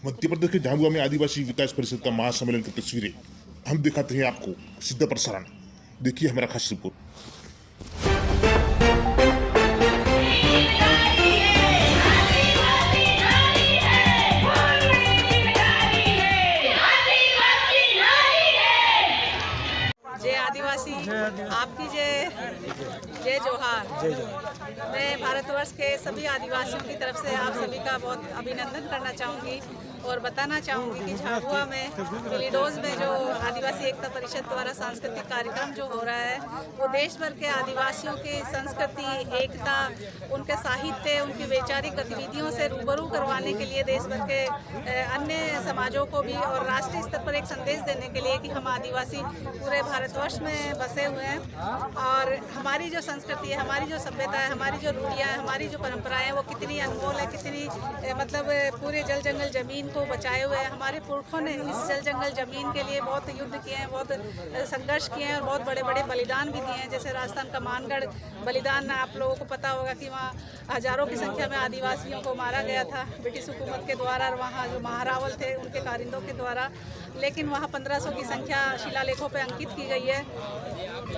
मध्य प्रदेश के झाबुआ में आदिवासी विकास परिषद का महासम्मेलन की तस्वीरें हम दिखाते हैं आपको सीधा प्रसारण। देखिए हमारा खास रिपोर्ट। जय आदिवासी, आपकी जय जोहार। मैं भारतवर्ष के सभी आदिवासियों की तरफ से आप सभी का बहुत अभिनंदन करना चाहूँगी और बताना चाहूँगी कि झाबुआ में पिलीडोज में जो आदिवासी एकता परिषद द्वारा सांस्कृतिक कार्यक्रम जो हो रहा है वो देश भर के आदिवासियों की संस्कृति, एकता, उनके साहित्य, उनकी वैचारिक गतिविधियों से रूबरू करवाने के लिए देश भर के अन्य समाजों को भी और राष्ट्रीय स्तर पर एक संदेश देने के लिए कि हम आदिवासी पूरे भारतवर्ष में बसे हुए हैं और हमारी जो संस्कृति है, हमारी जो सभ्यता है, हमारी जो रूढ़ियाँ हैं, हमारी जो परंपराएं हैं वो कितनी अनमोल है, कितनी पूरे जल जंगल जमीन को बचाए हुए हैं। हमारे पुरखों ने इस जल जंगल जमीन के लिए बहुत युद्ध किए हैं, बहुत संघर्ष किए हैं और बहुत बड़े बड़े बलिदान भी दिए हैं। जैसे राजस्थान का मानगढ़ बलिदान आप लोगों को पता होगा कि वहाँ हजारों की संख्या में आदिवासियों को मारा गया था ब्रिटिश हुकूमत के द्वारा और वहाँ जो महारावल थे उनके कारिंदों के द्वारा, लेकिन वहाँ 1500 की संख्या शिलालेखों पर अंकित की गई है।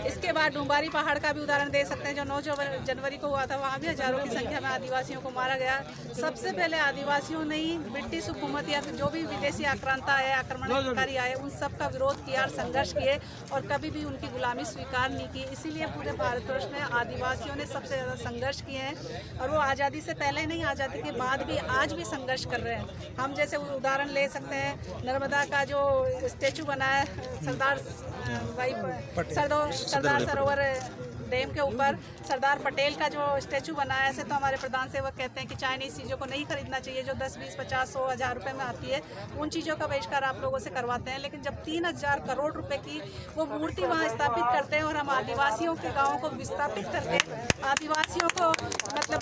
इसके बाद डुम्बारी पहाड़ का भी उदाहरण दे सकते हैं जो 9 जनवरी को हुआ था, वहाँ भी हजारों की संख्या में आदिवासियों को मारा गया। सबसे पहले आदिवासियों ने ही ब्रिटिश हुकूमत या फिर जो भी विदेशी आक्रांता आए, आक्रमणकारी आए, उन सब का विरोध किया और संघर्ष किए और कभी भी उनकी गुलामी स्वीकार नहीं की। इसीलिए पूरे भारतवर्ष में आदिवासियों ने सबसे ज़्यादा संघर्ष किए हैं और वो आज़ादी से पहले नहीं, आज़ादी के बाद भी आज भी संघर्ष कर रहे हैं। हम जैसे उदाहरण ले सकते हैं नर्मदा का जो स्टेचू बना है सरदार सरोवर डैम के ऊपर, सरदार पटेल का जो स्टैचू बना है, ऐसे तो हमारे प्रधान सेवक कहते हैं कि चाइनीज़ चीज़ों को नहीं खरीदना चाहिए जो 10, 20, 50, 100, 1000 रुपये में आती है, उन चीज़ों का बहिष्कार आप लोगों से करवाते हैं। लेकिन जब 3000 करोड़ रुपए की वो मूर्ति वहाँ स्थापित करते हैं और हम आदिवासियों के गाँवों को विस्थापित करके आदिवासियों को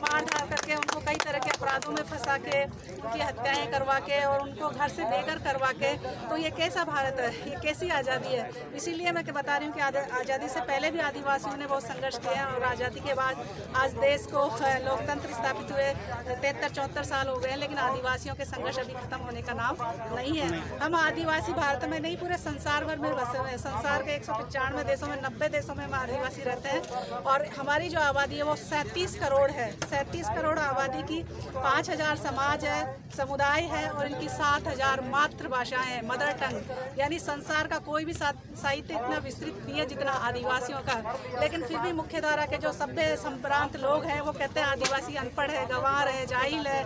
मार धार करके उनको कई तरह के अपराधों में फंसा के उनकी हत्याएँ करवा के और उनको घर से बेघर करवा के, तो ये कैसा भारत है, ये कैसी आज़ादी है। इसीलिए मैं बता रही हूँ कि आज़ादी से पहले भी आदिवासियों ने बहुत संघर्ष किया और आज़ादी के बाद आज देश को लोकतंत्र स्थापित हुए 73-74 साल हो गए हैं, लेकिन आदिवासियों के संघर्ष अभी खत्म होने का नाम नहीं है। हम आदिवासी भारत में नहीं पूरे संसार भर में बसे हुए हैं। संसार के 195 देशों में 90 देशों में हम आदिवासी रहते हैं और हमारी जो आबादी है वो 37 करोड़ है। 37 करोड़ आबादी की 5000 समाज है, समुदाय है और इनकी 7000 मातृभाषाएं हैं, मदर टंग। यानी संसार का कोई भी साहित्य इतना विस्तृत नहीं है जितना आदिवासियों का। लेकिन फिर भी मुख्य धारा के जो सभ्य संप्रांत लोग हैं वो कहते हैं आदिवासी अनपढ़ है, गंवार है, जाहिल है,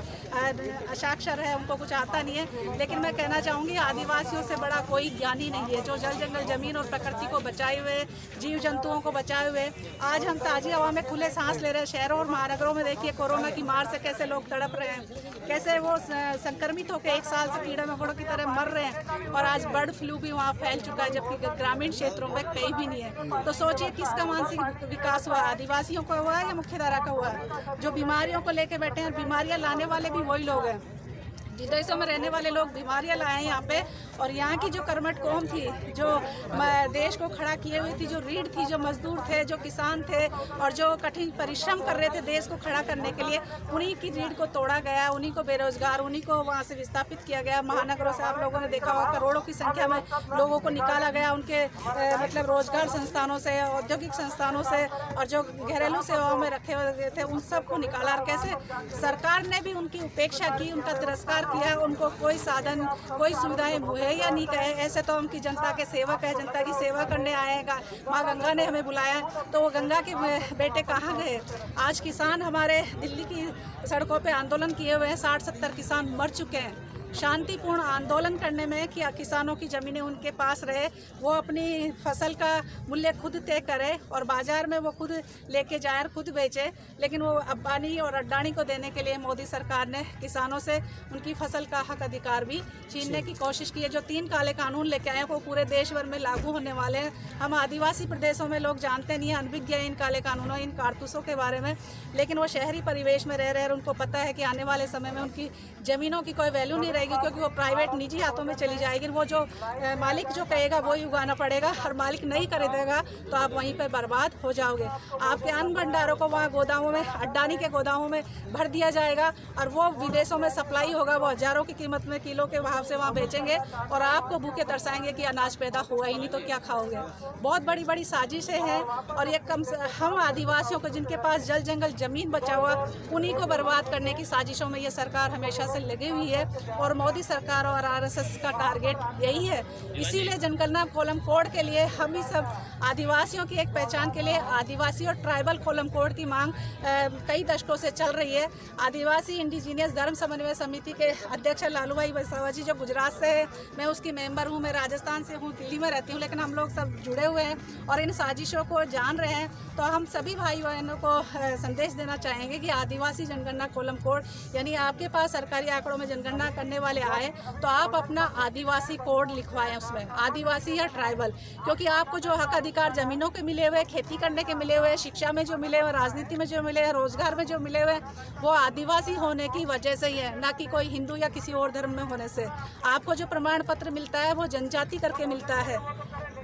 असाक्षर है, उनको कुछ आता नहीं है। लेकिन मैं कहना चाहूँगी आदिवासियों से बड़ा कोई ज्ञानी नहीं है जो जल जंगल जमीन और प्रकृति को बचाए हुए, जीव जंतुओं को बचाए हुए आज हम ताज़ी हवा में खुले सांस ले रहे हैं। शहरों और महानगरों में देखिए कोरोना की मार से कैसे लोग तड़प रहे हैं, कैसे वो संक्रमित होकर 1 साल से कीड़े मकोड़ों की तरह मर रहे हैं और आज बर्ड फ्लू भी वहाँ फैल चुका है जबकि ग्रामीण क्षेत्रों में कहीं भी नहीं है। तो सोचिए किसका मानसिक विकास हुआ, आदिवासियों का हुआ है या मुख्यधारा का हुआ है। जो बीमारियों को लेके बैठे हैं, बीमारियां लाने वाले भी वही लोग हैं। विदेशों में रहने वाले लोग बीमारियां लाए हैं यहाँ पे और यहाँ की जो कर्मठ कौम थी, जो देश को खड़ा किए हुई थी, जो रीढ़ थी, जो मजदूर थे, जो किसान थे और जो कठिन परिश्रम कर रहे थे देश को खड़ा करने के लिए, उन्हीं की रीढ़ को तोड़ा गया, उन्हीं को बेरोजगार, उन्हीं को वहाँ से विस्थापित किया गया। महानगरों से आप लोगों ने देखा होगा करोड़ों की संख्या में लोगों को निकाला गया उनके रोजगार संस्थानों से, औद्योगिक संस्थानों से और जो घरेलू सेवाओं में रखे हुए थे उन सबको निकाला। और कैसे सरकार ने भी उनकी उपेक्षा की, उनका तिरस्कार किया, उनको कोई साधन, कोई सुविधाएं मुहैया नहीं कहे। ऐसे तो हम की जनता के सेवक है, जनता की सेवा करने आएगा, माँ गंगा ने हमें बुलाया, तो वो गंगा के बेटे कहाँ गए। आज किसान हमारे दिल्ली की सड़कों पे आंदोलन किए हुए हैं, 60-70 किसान मर चुके हैं। शांतिपूर्ण आंदोलन करने में कि किसानों की ज़मीनें उनके पास रहे, वो अपनी फसल का मूल्य खुद तय करे और बाज़ार में वो खुद लेके जाए और खुद बेचे। लेकिन वो अंबानी और अडानी को देने के लिए मोदी सरकार ने किसानों से उनकी फसल का हक अधिकार भी छीनने की कोशिश की है। जो 3 काले कानून लेके आए वो पूरे देश भर में लागू होने वाले हैं। हम आदिवासी प्रदेशों में लोग जानते नहीं हैं, अनभिज्ञ हैं इन काले कानूनों, इन कारतूसों के बारे में। लेकिन वो शहरी परिवेश में रह रहे हैं, उनको पता है कि आने वाले समय में उनकी ज़मीनों की कोई वैल्यू नहीं जाएगी, क्योंकि वो प्राइवेट निजी हाथों में चली जाएगी। वो जो मालिक जो कहेगा वही उगाना पड़ेगा, और मालिक नहीं खरीदेगा तो आप वहीं पर बर्बाद हो जाओगे। आपके अन्न भंडारों को वहाँ गोदामों में, अडानी के गोदामों में भर दिया जाएगा, और वो विदेशों में सप्लाई होगा, वो हज़ारों की कीमत में किलो के भाव से वहाँ बेचेंगे, और आपको भूखे तरसाएंगे कि अनाज पैदा हुआ ही नहीं तो क्या खाओगे। बहुत बड़ी बड़ी साजिशें हैं, और ये हम आदिवासियों को, जिनके पास जल जंगल ज़मीन बचा हुआ, उन्हीं को बर्बाद करने की साजिशों में ये सरकार हमेशा से लगी हुई है, और मोदी सरकार और आरएसएस का टारगेट यही है। इसीलिए जनगणना कोलम कोड के लिए हम ही सब आदिवासियों की एक पहचान के लिए आदिवासी और ट्राइबल कोलम कोड की मांग कई दशकों से चल रही है। आदिवासी इंडिजीनियस धर्म समन्वय समिति के अध्यक्ष लालू भाई वसावा जी जो गुजरात से है, मैं उसकी मेंबर हूँ, मैं राजस्थान से हूँ, दिल्ली में रहती हूँ, लेकिन हम लोग सब जुड़े हुए हैं और इन साजिशों को जान रहे हैं। तो हम सभी भाई बहनों को संदेश देना चाहेंगे कि आदिवासी जनगणना कोलम कोड, यानी आपके पास सरकारी आंकड़ों में जनगणना करने वाले आए तो आप अपना आदिवासी कोड लिखवाएं उसमें, आदिवासी या ट्राइबल, क्योंकि आपको जो हक अधिकार जमीनों के मिले हुए, खेती करने के मिले हुए, शिक्षा में जो मिले हुए, राजनीति में जो मिले हैं, रोजगार में जो मिले हुए, वो आदिवासी होने की वजह से ही है, ना कि कोई हिंदू या किसी और धर्म में होने से। आपको जो प्रमाण पत्र मिलता है वो जनजाति करके मिलता है,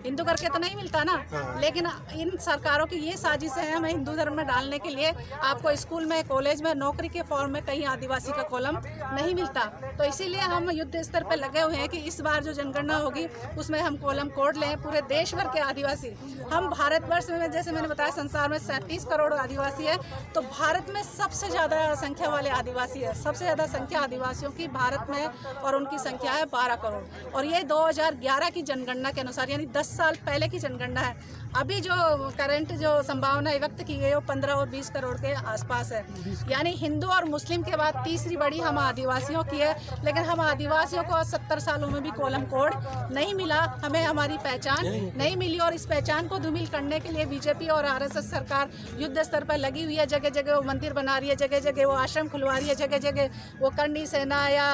हिंदू करके तो नहीं मिलता ना। लेकिन इन सरकारों की ये साजिशें हैं हमें हिंदू धर्म में डालने के लिए। आपको स्कूल में, कॉलेज में, नौकरी के फॉर्म में कहीं आदिवासी का कॉलम नहीं मिलता। तो इसीलिए हम युद्ध स्तर पर लगे हुए हैं कि इस बार जो जनगणना होगी उसमें हम कॉलम कोड लें, पूरे देश भर के आदिवासी। हम भारतवर्ष में, जैसे मैंने बताया, संसार में 37 करोड़ आदिवासी है, तो भारत में सबसे ज़्यादा संख्या वाले आदिवासी है। सबसे ज़्यादा संख्या आदिवासियों की भारत में है, और उनकी संख्या है 12 करोड़। और ये 2011 की जनगणना के अनुसार, यानी 10 साल पहले की जनगणना है। अभी जो करंट जो संभावना व्यक्त की गई वो 15 और 20 करोड़ के आसपास है, यानी हिंदू और मुस्लिम के बाद तीसरी बड़ी हम आदिवासियों की है। लेकिन हम आदिवासियों को 70 सालों में भी कॉलम कोड नहीं मिला, हमें हमारी पहचान नहीं मिली, और इस पहचान को धूमिल करने के लिए बीजेपी और आरएसएस सरकार युद्ध स्तर पर लगी हुई है। जगह जगह वो मंदिर बना रही है, जगह जगह वो आश्रम खुलवा रही है, जगह जगह वो करनी सेना या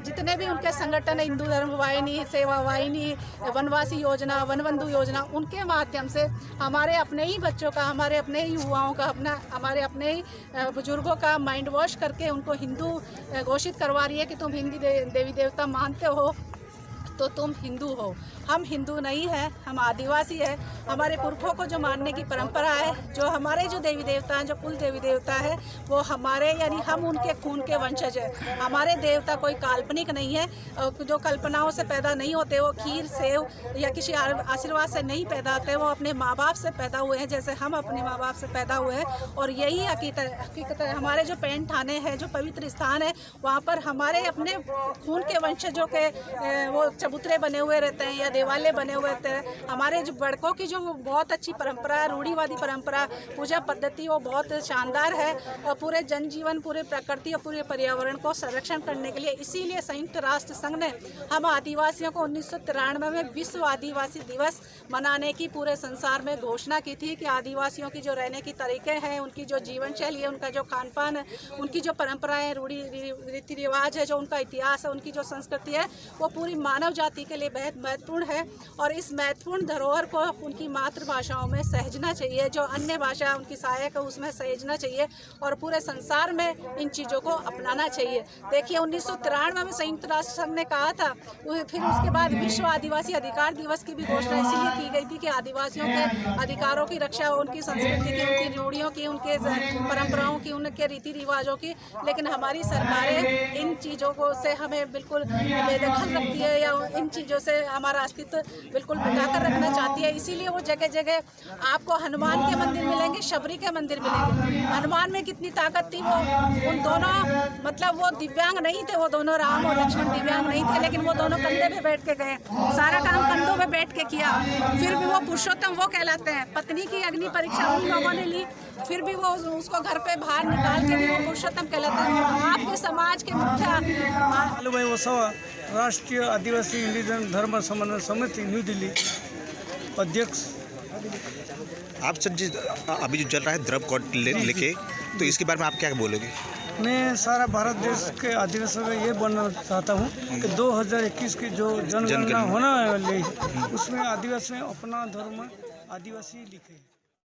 जितने भी उनके संगठन है, हिंदू धर्म वाहिनी, सेवा वाहिनी, वनवासी योजना, वनबंधु योजना, उनके माध्यम से हमारे अपने ही बच्चों का, हमारे अपने ही युवाओं का, हमारे अपने ही बुजुर्गों का माइंड वॉश करके उनको हिंदू घोषित करवा रही है कि तुम हिंदी देवी देवता मानते हो तो तुम हिंदू हो। हम हिंदू नहीं हैं, हम आदिवासी हैं। हमारे पुरखों को जो मानने की परंपरा है, जो हमारे जो देवी देवता हैं, जो कुल देवी देवता है, वो हमारे, यानी हम उनके खून के वंशज हैं। हमारे देवता कोई काल्पनिक नहीं है, जो कल्पनाओं से पैदा नहीं होते, वो खीर, सेव या किसी आशीर्वाद से नहीं पैदा होते, वो अपने माँ बाप से पैदा हुए हैं, जैसे हम अपने माँ बाप से पैदा हुए हैं। और यही हकीकत है। हमारे जो पैंट थाने हैं, जो पवित्र स्थान है, वहाँ पर हमारे अपने खून के वंशजों के वो चबूतरे बने हुए रहते हैं या देवालय बने हुए रहते हैं। हमारे जो बड़कों की जो बहुत अच्छी परंपरा है, रूढ़िवादी परंपरा, पूजा पद्धति, वो बहुत शानदार है, और पूरे जनजीवन, पूरे प्रकृति और पूरे पर्यावरण को संरक्षण करने के लिए, इसीलिए संयुक्त राष्ट्र संघ ने हम आदिवासियों को 1993 में विश्व आदिवासी दिवस मनाने की पूरे संसार में घोषणा की थी कि आदिवासियों की जो रहने की तरीके हैं, उनकी जो जीवन शैली है, उनका जो खान पान है, उनकी जो परंपराएं, रूढ़ी रीति रिवाज है, जो उनका इतिहास है, उनकी जो संस्कृति है, वो पूरी मानव जाति के लिए बेहद महत्वपूर्ण है। और इस महत्वपूर्ण धरोहर को उनकी मातृभाषाओं में सहेजना चाहिए, जो अन्य भाषा उनकी सहायक है उसमें सहेजना चाहिए, और पूरे संसार में इन चीज़ों को अपनाना चाहिए। देखिए 1993 में संयुक्त राष्ट्र संघ ने कहा था, फिर उसके बाद विश्व आदिवासी अधिकार दिवस की भी घोषणा इसीलिए की गई थी कि आदिवासियों के अधिकारों की रक्षा, उनकी संस्कृति की, उनकी रूढ़ियों की, उनके परंपराओं की, उनके रीति रिवाजों की। लेकिन हमारी सरकारें इन चीज़ों को से हमें बिल्कुल बेदखल रखती है, या इन चीज़ों से हमारा अस्तित्व बिल्कुल मिटाकर रखना चाहती है। इसीलिए वो जगह जगह आपको हनुमान के मंदिर मिलेंगे, शबरी के मंदिर मिलेंगे। हनुमान में कितनी ताकत थी, वो उन दोनों, मतलब वो दिव्यांग नहीं थे, वो दोनों राम और लक्ष्मण दिव्यांग नहीं थे, लेकिन वो दोनों कंधे पे बैठ के गए, सारा काम कंधों पे बैठ के किया। फिर भी वो पुरुषोत्तम वो कहलाते हैं। पत्नी की अग्नि परीक्षा उन लोगों ने ली, फिर भी वो उसको घर पे बाहर निकाल के भी वो पुरुषोत्तम कहलाते हैं। आपके समाज के मुख्य लालू भाई वसावा, राष्ट्रीय आदिवासी इंडियन धर्म समन्वय समिति, न्यू दिल्ली, अध्यक्ष। आप सर जी अभी जो चल रहा है द्रव कोड लेके, तो इसके बारे में आप क्या बोलोगे? मैं सारा भारत देश के आदिवासियों में ये बोलना चाहता हूँ कि 2021 की जो जनगणना होना वाली है, उसमें आदिवासी अपना धर्म आदिवासी लिखे।